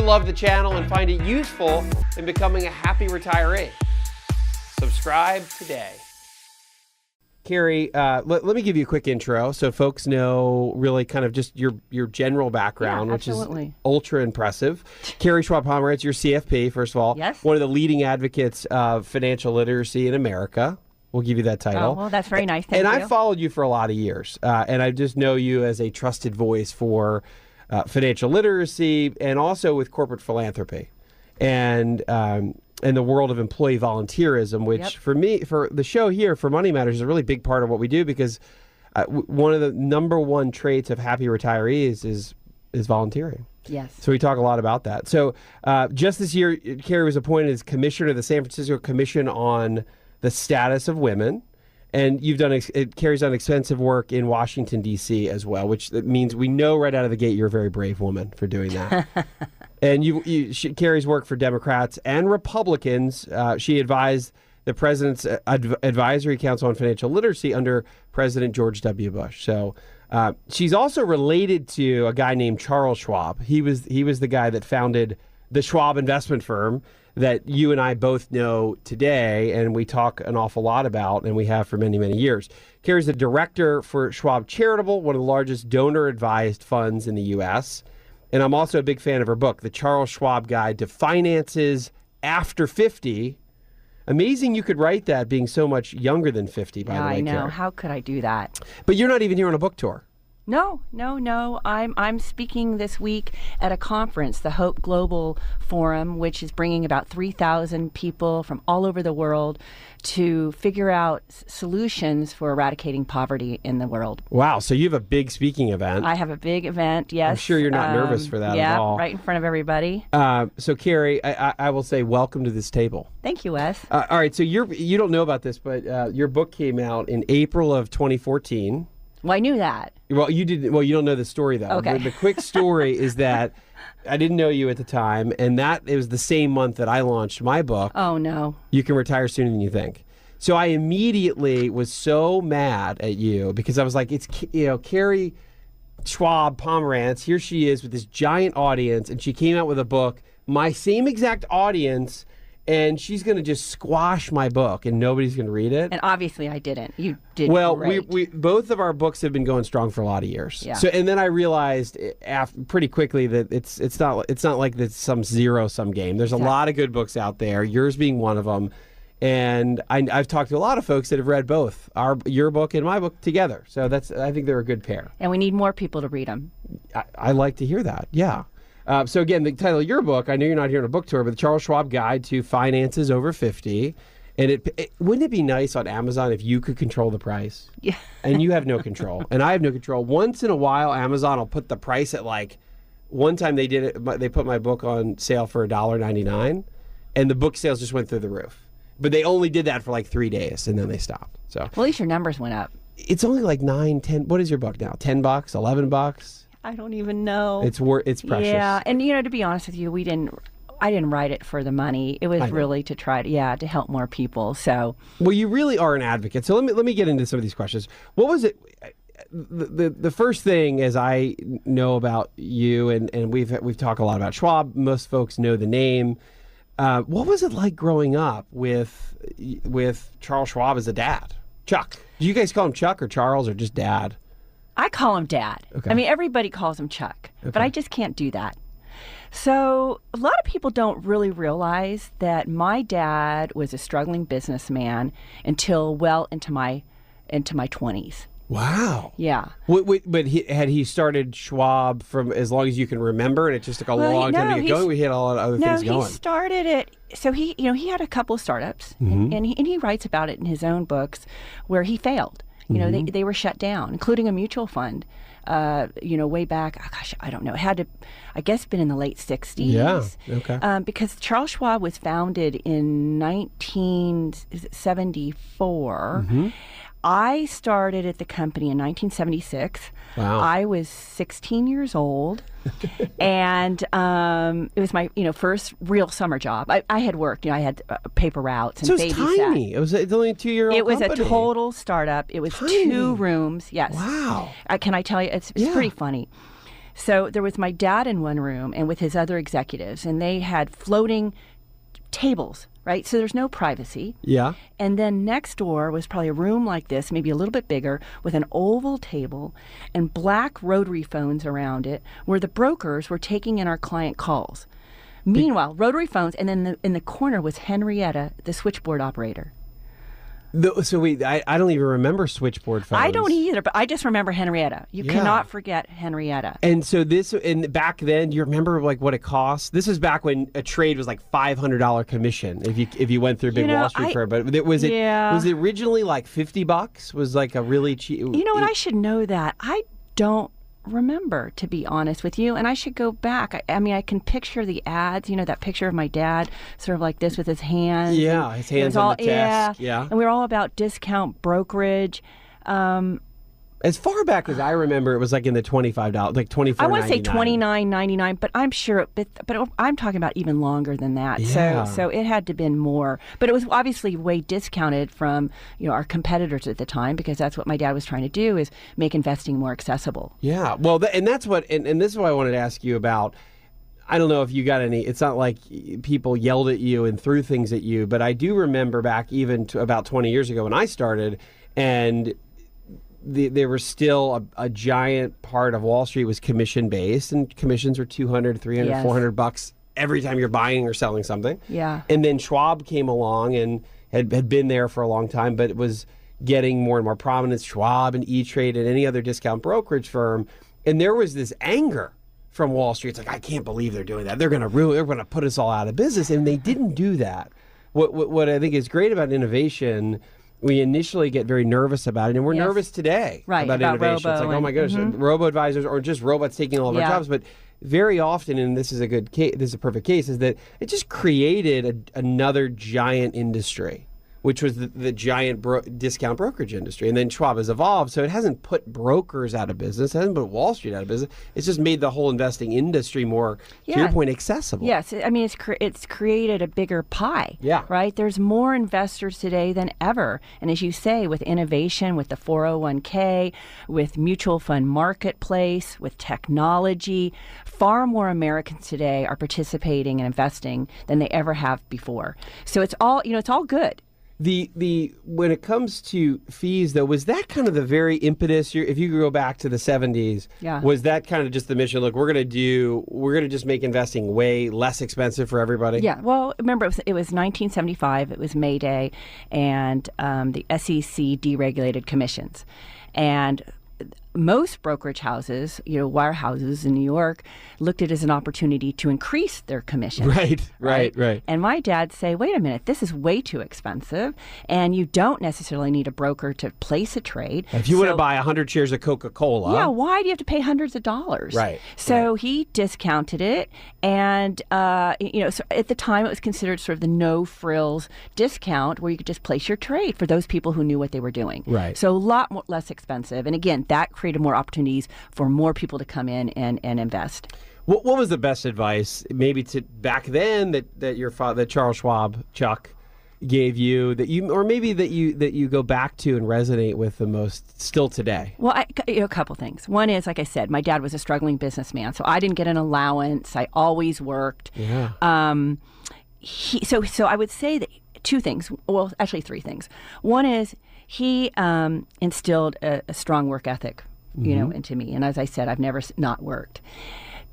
love the channel and find it useful in becoming a happy retiree. Subscribe today. Carrie, let me give you a quick intro so folks know really kind of just your general background, which is ultra impressive. Carrie Schwab-Pomerantz, you're CFP, first of all. Yes. One of the leading advocates of financial literacy in America. We'll give you that title. Oh, well, that's very nice. Thank you. And I followed you for a lot of years, and I just know you as a trusted voice for financial literacy and also with corporate philanthropy. And in the world of employee volunteerism, which for me, for the show here, for Money Matters, is a really big part of what we do because one of the number one traits of happy retirees is volunteering. Yes. So we talk a lot about that. So just this year, Carrie was appointed as commissioner of the San Francisco Commission on the Status of Women. And Carrie's done extensive work in Washington, D.C. as well, which means we know right out of the gate you're a very brave woman for doing that. And Carrie's worked for Democrats and Republicans. She advised the President's Advisory Council on Financial Literacy under President George W. Bush. So she's also related to a guy named Charles Schwab. He was the guy that founded the Schwab investment firm that you and I both know today, and we talk an awful lot about, and we have for many, many years. Carrie's the director for Schwab Charitable, one of the largest donor-advised funds in the U.S., and I'm also a big fan of her book, The Charles Schwab Guide to Finances After 50. Amazing you could write that being so much younger than 50, by the way, I know. Carrie. How could I do that? But you're not even here on a book tour. No. I'm speaking this week at a conference, the Hope Global Forum, which is bringing about 3,000 people from all over the world to figure out solutions for eradicating poverty in the world. Wow. So you have a big speaking event. I have a big event, yes. I'm sure you're not nervous for that at all. Yeah, right in front of everybody. So Carrie, I will say welcome to this table. Thank you, Wes. All right. So you don't know about this, but your book came out in April of 2014. Well, I knew that. Well, you didn't. Well, you don't know the story though. Okay. The quick story is that I didn't know you at the time, and that it was the same month that I launched my book. Oh no! You Can Retire Sooner Than You Think. So I immediately was so mad at you because I was like, it's Carrie Schwab-Pomerantz. Here she is with this giant audience, and she came out with a book, my same exact audience. And she's going to just squash my book, and nobody's going to read it. And obviously, I didn't. You did. Well, great. we both of our books have been going strong for a lot of years. Yeah. So, and then I realized pretty quickly that it's not like it's some zero-sum game. There's a lot of good books out there. Yours being one of them. And I've talked to a lot of folks that have read both your book and my book together. So I think they're a good pair. And we need more people to read them. I like to hear that. Yeah. So again, the title of your book, I know you're not here on a book tour, but the Charles Schwab Guide to Finances Over 50. And wouldn't it be nice on Amazon if you could control the price? Yeah. And you have no control. And I have no control. Once in a while, Amazon will put the price at one time they did it, they put my book on sale for $1.99, and the book sales just went through the roof. But they only did that for 3 days, and then they stopped. So well, at least your numbers went up. It's only $9, $10. What is your book now? $10, $11? I don't even know. It's precious. Yeah, and to be honest with you, I didn't write it for the money. It was really to try to help more people. So well, you really are an advocate. So let me get into some of these questions. What was it? The first thing, as I know about you, and we've talked a lot about Schwab. Most folks know the name. What was it like growing up with Charles Schwab as a dad? Chuck. Do you guys call him Chuck or Charles or just Dad? I call him Dad. Okay. I mean, everybody calls him Chuck, okay. But I just can't do that. So a lot of people don't really realize that my dad was a struggling businessman until well into my 20s. Wow. Yeah. But had he started Schwab from as long as you can remember, and it just took a long time to get going? We had a lot of other things going. No, he started it. So he had a couple of startups, and he writes about it in his own books where he failed. They were shut down, including a mutual fund, way back, I don't know. It had to, I guess, been in the late 60s. Yeah, okay. Because Charles Schwab was founded in 1974. I started at the company in 1976. Wow. I was 16 years old, and it was my first real summer job. I had worked, I had paper routes and so babysat. So it's tiny. It's only a 2-year-old It was company. a total startup. It was tiny. 2 rooms. Yes. Wow. Can I tell you? It's pretty funny. So there was my dad in one room and with his other executives, and they had floating tables, right? So there's no privacy. Yeah. And then next door was probably a room like this, maybe a little bit bigger, with an oval table and black rotary phones around it, where the brokers were taking in our client calls. Meanwhile, rotary phones, and then in the corner was Henrietta, the switchboard operator. So wait, I don't even remember switchboard phones. I don't either, but I just remember Henrietta. You cannot forget Henrietta. And so and back then, do you remember like what it cost? This was back when a trade was like $500 commission if you went through a big Wall Street firm. But was it originally like $50? Was like a really cheap. You know what? I should know that. I don't remember, to be honest with you, and I should go back. I mean, I can picture the ads, that picture of my dad sort of like this with his hands. Yeah, his hands on the desk. Yeah. And we were all about discount brokerage. As far back as I remember, it was like in the $25, like $24.99. I want to say $29.99, but I'm sure. But I'm talking about even longer than that. Yeah. So it had to have been more. But it was obviously way discounted from our competitors at the time, because that's what my dad was trying to do, is make investing more accessible. Yeah. Well, and that's what, and this is what I wanted to ask you about. I don't know if you got any. It's not like people yelled at you and threw things at you, but I do remember back even to about 20 years ago when I started, and there was still a giant part of Wall Street was commission based, and commissions were $200, $300, Yes. $400 every time you're buying or selling something. Yeah. And then Schwab came along and had been there for a long time, but it was getting more and more prominence. Schwab and E-Trade and any other discount brokerage firm, and there was this anger from Wall Street. It's like, I can't believe they're doing that. They're going to put us all out of business, and they didn't do that. What I think is great about innovation, we initially get very nervous about it, and we're nervous today about innovation. It's like, oh my gosh, robo-advisors or just robots taking all of our jobs. But very often, and this is a good case, this is a perfect case, is that it just created another giant industry, which was the giant discount brokerage industry. And then Schwab has evolved, so it hasn't put brokers out of business, it hasn't put Wall Street out of business. It's just made the whole investing industry more, to your point, accessible. Yes, I mean, it's created a bigger pie, right? There's more investors today than ever. And as you say, with innovation, with the 401k, with mutual fund marketplace, with technology, far more Americans today are participating and investing than they ever have before. So it's all, it's all good. When it comes to fees, though, was that kind of the very impetus? If you go back to the 70s, was that kind of just the mission? Look, we're going to just make investing way less expensive for everybody. Yeah. Well, remember it was 1975. It was May Day, and the SEC deregulated commissions, and most brokerage houses, wirehouses in New York, looked at it as an opportunity to increase their commission. Right. And my dad say, wait a minute, this is way too expensive, and you don't necessarily need a broker to place a trade. If you want to buy 100 shares of Coca-Cola. Yeah, why do you have to pay hundreds of dollars? Right. So he discounted it, and so at the time it was considered sort of the no-frills discount, where you could just place your trade for those people who knew what they were doing. Right. So a lot less expensive, and again, that created more opportunities for more people to come in and invest. What was the best advice, maybe to back then, that your father, that Charles Schwab, Chuck, gave you, that you go back to and resonate with the most still today? Well, a couple things. One is, like I said, my dad was a struggling businessman, so I didn't get an allowance. I always worked. Yeah. So I would say that two things. Well, actually three things. One is he instilled a strong work ethic, into me. And as I said, I've never not worked.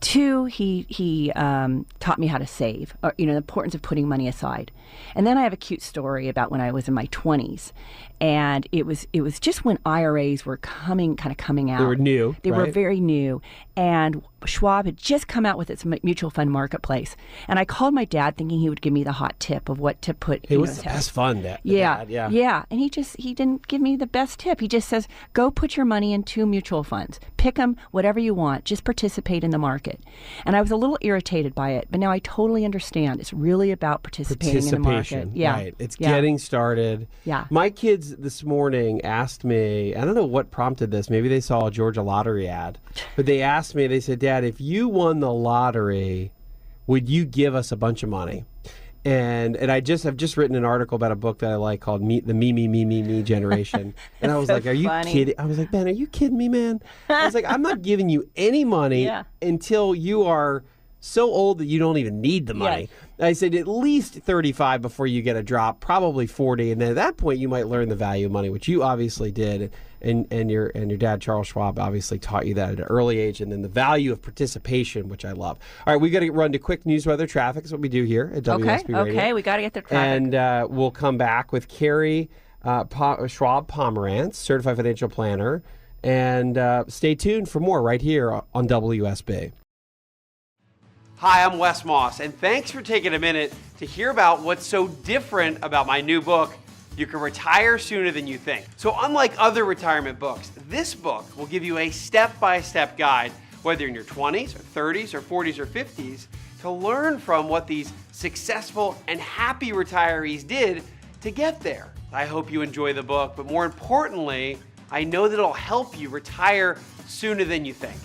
Two, he taught me how to save, or, the importance of putting money aside. And then I have a cute story about when I was in my 20s. And it was just when IRAs were coming out. They were new. They were very new. And Schwab had just come out with its mutual fund marketplace. And I called my dad thinking he would give me the hot tip of what to put. It was the best fund. Dad. Yeah. And he didn't give me the best tip. He just says, go put your money in 2 mutual funds. Pick them, whatever you want. Just participate in the market. And I was a little irritated by it, but now I totally understand. It's really about participating in the market. Yeah. Right. It's getting started. Yeah. My kids this morning asked me, I don't know what prompted this, maybe they saw a Georgia lottery ad, but they asked me, they said, Dad, if you won the lottery, would you give us a bunch of money? And I've just written an article about a book that I like called the Me generation. And I was like, are you kidding? I was like, Ben, are you kidding me, man? I was like, I'm not giving you any money until you are so old that you don't even need the money. Yes. I said at least 35 before you get a drop, probably 40. And then at that point, you might learn the value of money, which you obviously did. And your dad, Charles Schwab, obviously taught you that at an early age. And then the value of participation, which I love. All right, we got to run to quick news, weather, traffic. Is what we do here at WSB Radio. Okay, we got to get the traffic. And we'll come back with Carrie Schwab-Pomerantz, certified financial planner. And stay tuned for more right here on WSB. Hi, I'm Wes Moss, and thanks for taking a minute to hear about what's so different about my new book, You Can Retire Sooner Than You Think. So unlike other retirement books, this book will give you a step-by-step guide, whether you're in your 20s or 30s or 40s or 50s, to learn from what these successful and happy retirees did to get there. I hope you enjoy the book, but more importantly, I know that it'll help you retire sooner than you think.